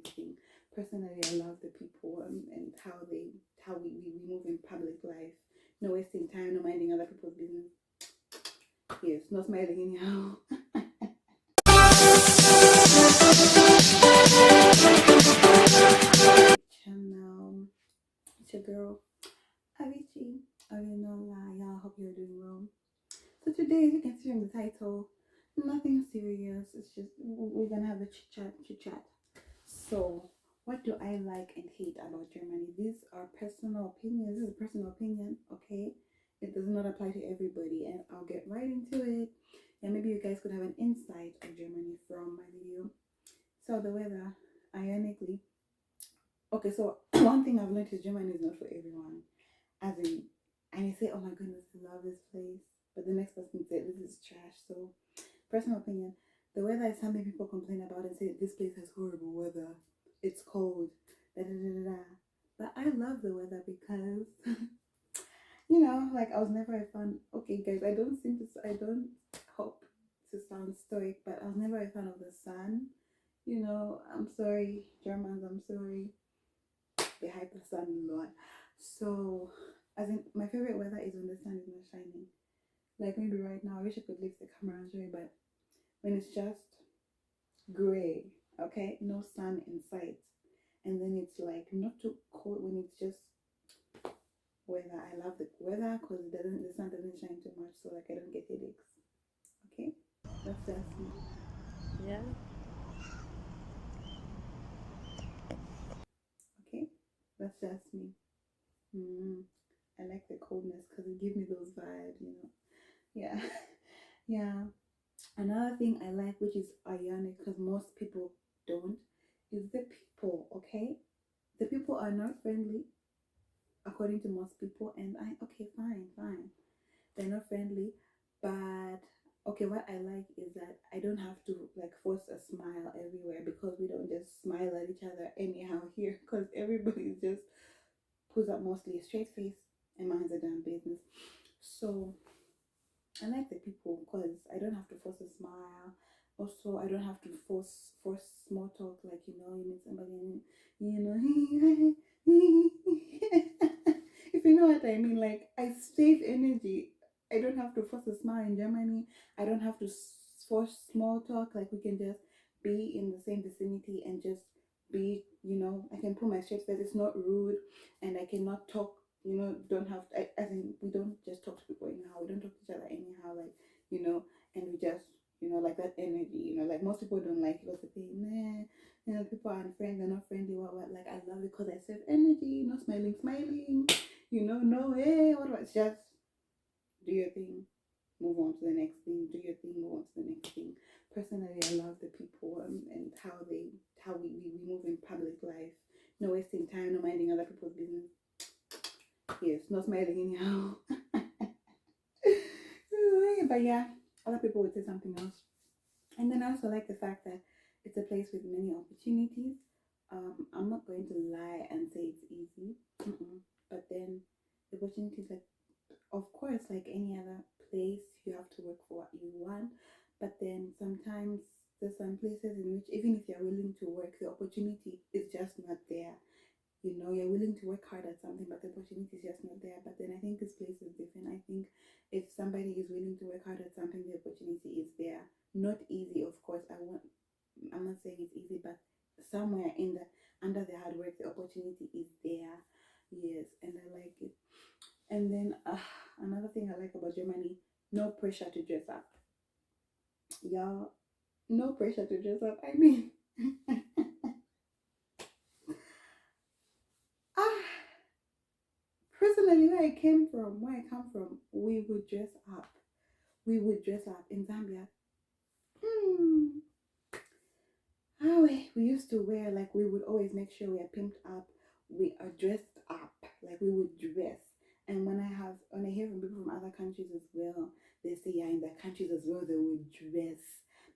next thing. Personally, I love the people and how we move in public life. No wasting time, no minding other people's business. Yes, no smiling anyhow. Channel. It's your girl, Avicii. I don't know, y'all. Hope you're doing well. So today, as you can see from the title, nothing serious. It's just we're gonna have a chit chat. So, what do I like and hate about Germany? These are personal opinions. This is a personal opinion, okay? It does not apply to everybody, and I'll get right into it. And maybe you guys could have an insight of Germany from my video. So the weather, ironically, okay. So one thing I've learned is Germany is not for everyone. As in, and you say, "Oh my goodness, I love this place," but the next person said, "This is trash." So, personal opinion: the weather is something people complain about and say this place has horrible weather. It's cold. Da da da da da. But I love the weather because like I was never a fan. Okay, guys, I don't hope to sound stoic, but I was never a fan of the sun. I'm sorry, Germans. I'm sorry. They hype the sun a lot. So, as in, my favorite weather is when the sun is not shining. Like maybe right now, I wish I could lift the camera and show you, but when it's just gray, okay, no sun in sight, and then it's like not too cold when it's just weather. I love the weather because the sun doesn't shine too much, so like I don't get headaches. Okay, that's just me. Yeah. Okay, that's just me. Mm, I like the coldness because it gives me those vibes. Yeah, yeah. Another thing I like, which is ironic because most people don't, is the people. Okay, the people are not friendly according to most people, and I okay, fine, fine. They're not friendly, but okay, what I like is that I don't have to like force a smile everywhere because we don't just smile at each other anyhow here because everybody just puts up mostly a straight face and minds their damn business. So I like the people because I don't have to force a smile. Also, I don't have to force small talk like you meet somebody and if you know what I mean. Like I save energy. I don't have to force a smile in Germany. I don't have to force small talk. Like we can just be in the same vicinity and just be. I can put my straight face. It's not rude, and I cannot talk don't have as in we don't just talk to people anyhow. We don't talk to each other anyhow, like and we just like that energy. Like most people don't like it because they think, nah, people aren't friends, they're not friendly. What? Like I love it because I save energy. No smiling. No, hey, what about just do your thing, move on to the next thing. Do your thing, move on to the next thing. Personally, I love the people and how we move in public life. No wasting time, no minding other people's business. Yes, not smiling anyhow. But yeah, other people would say something else. And then I also like the fact that it's a place with many opportunities. I'm not going to lie and say it's easy. But then the opportunities, like, of course, like any other place, you have to work for what you want. But then sometimes there's some places in which even if you're willing to work, the opportunity is just not there. You're willing to work hard at something, but the opportunity is just not there. But then I think this place is different. I think if somebody is willing to work hard at something, the opportunity is there. Not easy, of course. I'm not saying it's easy, but somewhere in the under the hard work, the opportunity is there. Yes, and I like it. And then another thing I like about Germany, no pressure to dress up. Y'all, no pressure to dress up. I mean, ah, personally, where I come from, we would dress up. We would dress up in Zambia. Hmm. We used to wear like we would always make sure we are pimped up. We are dressed up like we would dress. And when I hear from people from other countries as well, they say yeah, in their countries as well they would dress.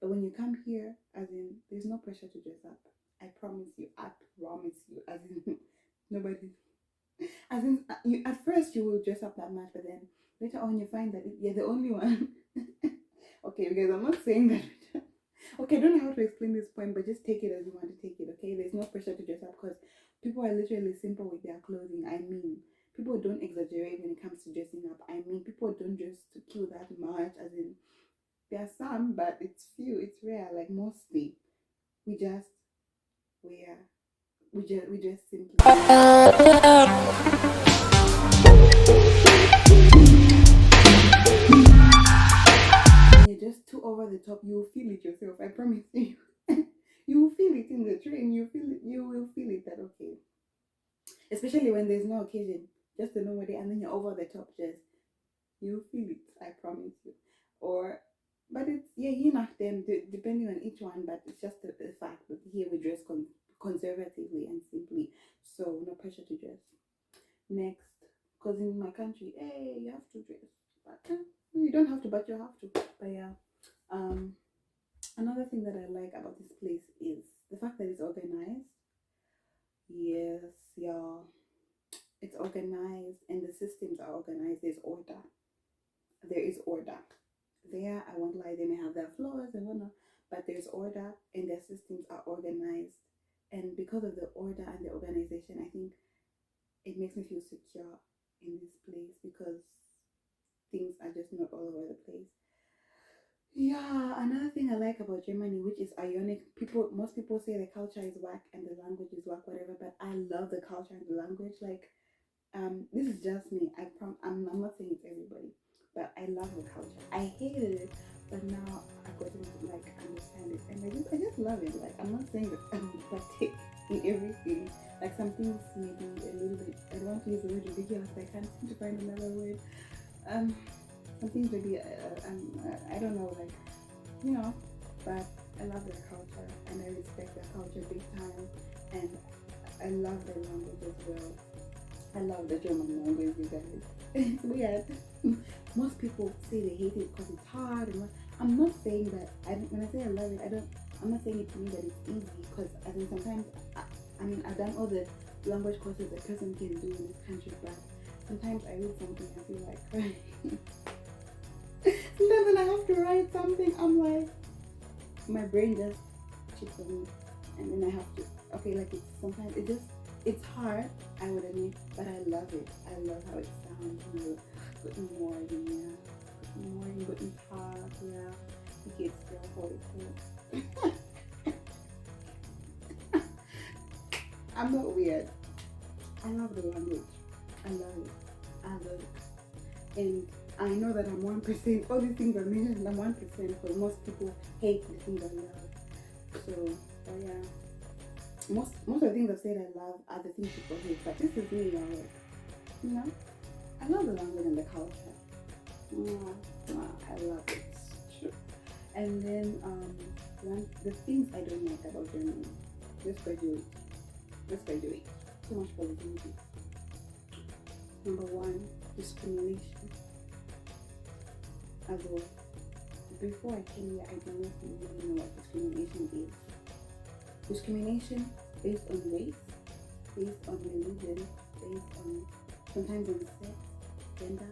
But when you come here, as in, there's no pressure to dress up. I promise you. I promise you. As in, nobody. As in, at first you will dress up that much, but then later on you find that you're the only one. Okay, because I'm not saying that. Okay, I don't know how to explain this point, but just take it as you want to take it. Okay, there's no pressure people are literally simple with their clothing. I mean, people don't exaggerate when it comes to dressing up. I mean, people don't dress to kill that much. As in, there are some, but it's few. It's rare. Like mostly, we just wear. We just simply. You're just too over the top. You will feel it yourself. I promise you. You will feel it in the train. You feel it. You will feel it that okay. Especially when there's no occasion, just a normal day, and then you're over the top. Just you feel it. I promise you. Or, but it's yeah, you know them depending on each one. But it's just the fact that here we dress conservatively and simply, so no pressure to dress. Next, because in my country, hey, you have to dress, but you don't have to, but you have to. But yeah, um, another thing that I like about this place is the fact that it's organized. Yes, yeah, it's organized and the systems are organized. There's order. There is order. There, I won't lie, they may have their flaws and whatnot, but there's order and their systems are organized. And because of the order and the organization, I think it makes me feel secure in this place because things are just not all over the place. Yeah, another thing I like about Germany, which is ironic, most people say the culture is whack and the language is whack, whatever, but I love the culture and the language. Like, this is just me. I'm not saying it's everybody, but I love the culture. I hated it, but now I got to like understand it, and I just love it. Like, I'm not saying that I'm empathic in everything. Like, some things maybe a little bit. I don't want to use the word ridiculous. I can't seem to find another word. Um, some things maybe I don't know, like, you know, but I love their culture and I respect their culture big time, and I love their language as well. I love the German language, you guys. It's weird. Most people say they hate it because it's hard. I'm not saying that. When I say I love it, I don't. I'm not saying it to mean that it's easy. Because I mean, sometimes I mean I've done all the language courses a person can do in this country, but sometimes I read something and feel like sometimes when I have to write something, I'm like my brain just chips on me, and then I have to. Okay, like it's sometimes it just it's hard, I would admit, but I love it. I love how it sounds. You know, guten Morgen, yeah. Guten Morgen, guten Tag, yeah. Wie geht's dir heute? I'm not weird. I love the language. I love it. I love it. And I know that I'm 1%. All these things are mentioned, I'm 1% because most people hate the things I love. So, but yeah. Most of the things I said I love are the things people hate, but this is me, like, you know, I love the language and the culture. Mwah, mwah, I love it. Sure. And then the things I don't like about Germany, let's graduate. Let's graduate. Too much positivity. Number one, discrimination. As well, before I came here, I did not really know what discrimination is. Discrimination based on race, based on religion, based on sometimes on sex, gender,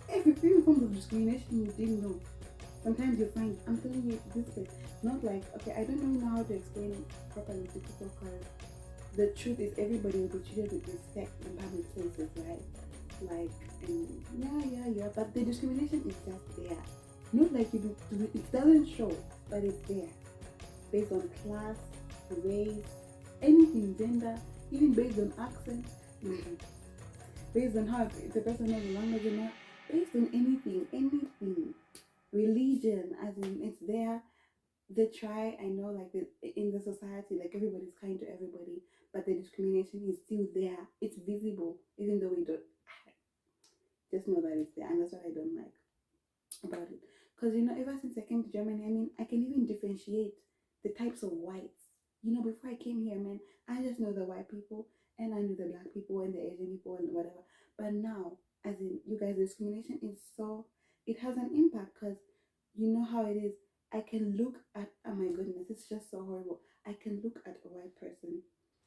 every form of discrimination you didn't know. Sometimes you find, I'm telling you this way, not like, okay, I don't know how to explain it properly to people because the truth is everybody will be treated with respect in public places, right? Like, and yeah, but the discrimination is just there. Not like it doesn't show, but it's there. Based on class, race, anything, gender, even based on accent, based on how if the person knows the language or not, based on anything, religion, as in it's there. They try, I know, like in the society, like everybody's kind to everybody, but the discrimination is still there. It's visible, even though we don't. Just know that it's there, and that's what I don't like about it. Because ever since I came to Germany, I mean, I can even differentiate the types of whites. Before I came here, man, I just know the white people and I knew the black people and the Asian people and whatever. But now, as in you guys, discrimination is so it has an impact because you know how it is. I can look at oh my goodness, it's just so horrible. I can look at a white person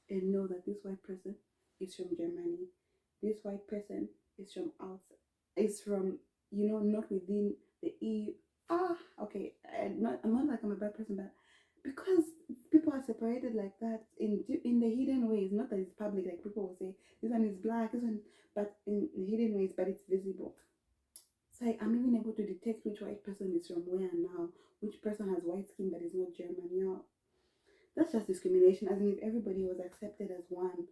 and know that this white person is from Germany. This white person is from outside. Is from not within the EU. Okay. I'm not like I'm a bad person, but because people are separated separated like that in the hidden ways. Not that it's public, like people will say this one is black, this one, but in hidden ways, but it's visible. So I'm even able to detect which white person is from where now, which person has white skin but is not German. Yeah, that's just discrimination. As in, if everybody was accepted as one,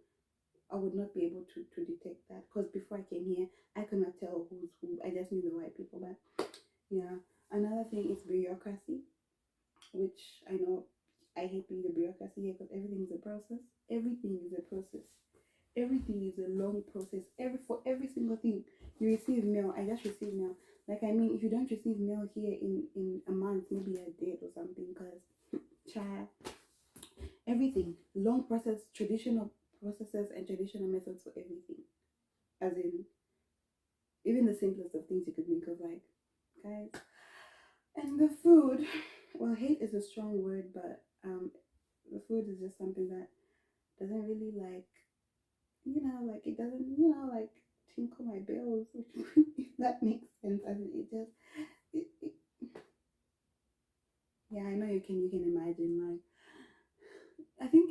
I would not be able to detect that. Because before I came here, I could not tell who's who. I just knew the white people. But yeah, another thing is bureaucracy, which I know I hate being the bureaucracy here because everything is a process. Everything is a process. Everything is a long process. For every single thing you receive mail, I just receive mail. Like I mean, if you don't receive mail here in a month, maybe a date or something, because child, everything long process, traditional processes and traditional methods for everything. As in, even the simplest of things you could think of, like guys. And the food, well, hate is a strong word, but the food is just something that doesn't really like, like it doesn't, like tinkle my bells, if that makes sense. I mean, it, yeah, I know you can imagine, like, I think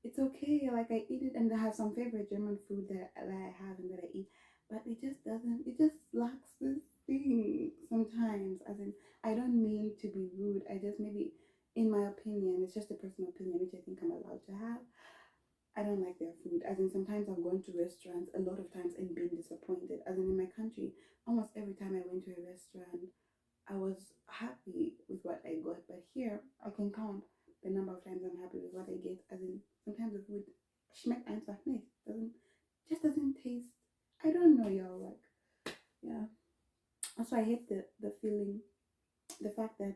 it's okay. Like I eat it, and I have some favorite German food that I have and that I eat, but it just lacks this thing sometimes. As in, I don't mean to be rude. I just maybe, in my opinion, it's just a personal opinion, which I think I'm allowed to have. I don't like their food. As in, sometimes I've gone to restaurants a lot of times and been disappointed. As in my country, almost every time I went to a restaurant, I was happy with what I got. But here, I can count the number of times I'm happy with what I get. As in, sometimes the food schmeckt einfach nicht. Doesn't taste. I don't know, y'all. Like, yeah. Also, I hate the feeling, the fact that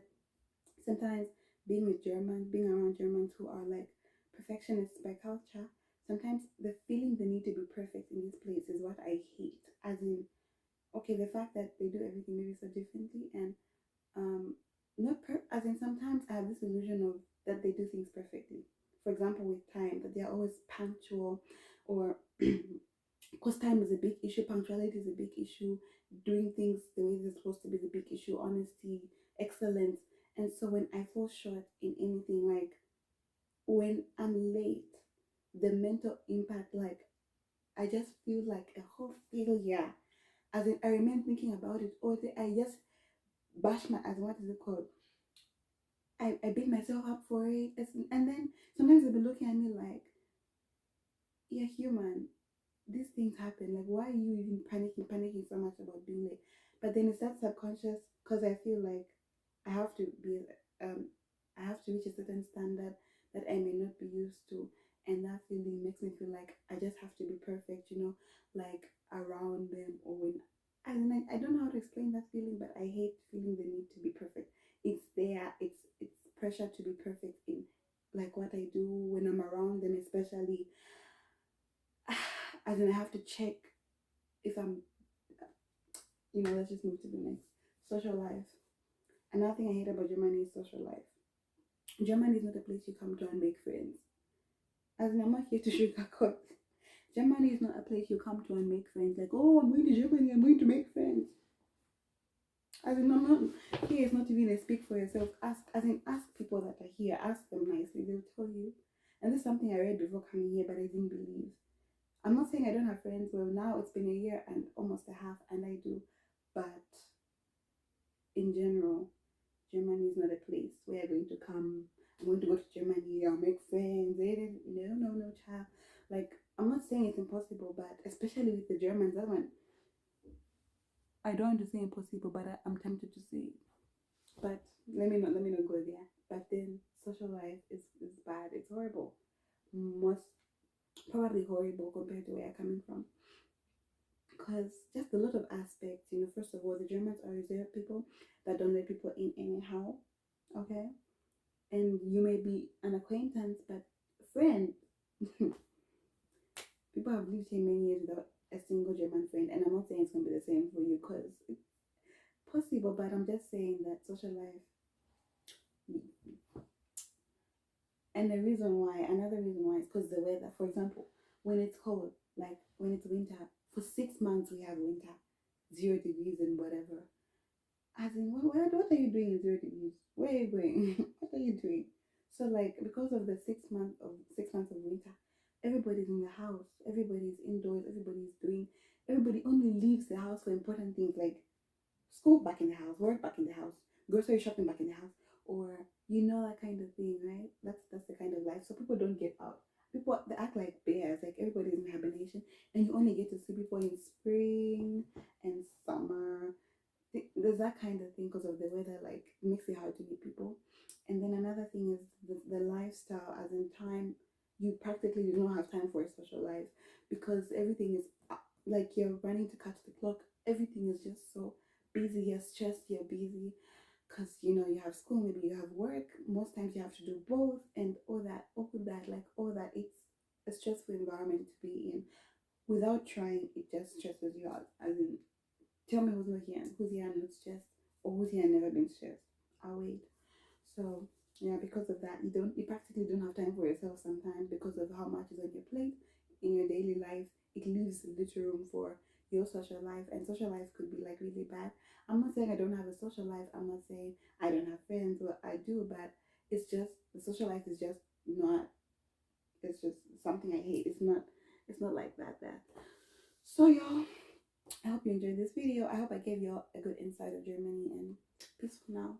sometimes being around Germans who are like perfectionists by culture, sometimes the feeling the need to be perfect in this place is what I hate. As in, okay, the fact that they do everything maybe so differently and um not as in sometimes I have this illusion of that they do things perfectly. For example, with time, that they are always punctual, or because time is a big issue, punctuality is a big issue, doing things the way they're supposed to be is a big issue, honesty, excellence. And so when I fall short in anything, like when I'm late, the mental impact, like I just feel like a whole failure. As in, I remember thinking about it all day. I just bash my, as what is it called? I beat myself up for it. And then sometimes they'll be looking at me like, you're human. These things happen. Like, why are you even panicking so much about being late? But then it's that subconscious, because I feel like I have to be, um, I have to reach a certain standard that I may not be used to. And that feeling makes me feel like I just have to be perfect, like around them or when. And I don't know how to explain that feeling, but I hate feeling the need to be perfect. It's there. It's pressure to be perfect in like what I do when I'm around them, especially. As in, I have to check if I'm, let's just move to the next. Social life. Another thing I hate about Germany is social life. Germany is not a place you come to and make friends. As in, I'm not here to sugarcoat. Germany is not a place you come to and make friends. Like, oh, I'm going to Germany, I'm going to make friends. As in, I'm not here. It's not even a speak for yourself. Ask people that are here. Ask them nicely. They'll tell you. And this is something I read before coming here, but I didn't believe. I'm not saying I don't have friends. Well, now it's been a year and almost a half, and I do. But in general, Germany is not a place where I'm going to come. I'm going to go to Germany. I'll make friends. No, no, no, child. Like, I'm not saying it's impossible, but especially with the Germans, that one, I don't want to say impossible, but I'm tempted to say it. But let me not go there. But then social life is bad. It's horrible. Most probably horrible compared to where I'm coming from. Because just a lot of aspects, first of all, the Germans are reserved people that don't let people in anyhow. Okay? And you may be an acquaintance, but friend. People have lived here many years without a single German friend, and I'm not saying it's gonna be the same for you because it's possible, but I'm just saying that social life. And another reason why is because the weather. For example, when it's cold, like when it's winter, for 6 months we have winter, 0 degrees and whatever. As in, what are you doing in 0 degrees? Where are you going? What are you doing? So like because of the 6 months of winter, everybody's in the house, everybody's indoors, everybody only leaves the house for important things like school back in the house, work back in the house, grocery shopping back in the house, or that kind of thing, right? That's the kind of life. So people don't get out. People they act like bears, like everybody's in hibernation, and you only get to see people in spring and summer. There's that kind of thing because of the weather, like it makes it hard to meet people. And then another thing is the lifestyle, as in time, you practically do not have time for a social life because everything is like you're running to catch the clock. Everything is just so busy, you're stressed, you're busy because you have school, maybe you have work. Most times you have to do both and all that. It's a stressful environment to be in. Without trying, it just stresses you out. As in, tell me who's here and not stressed, or who's here and never been stressed. I'll wait. So yeah, because of that, you practically don't have time for yourself sometimes because of how much is on your plate in your daily life. It leaves little room for your social life, and social life could be like really bad. I'm not saying I don't have a social life. I'm not saying I don't have friends. Or I do, but it's just the social life is just not. It's just something I hate. It's not. It's not like that. So y'all, I hope you enjoyed this video. I hope I gave you all a good insight of Germany, and peace for now.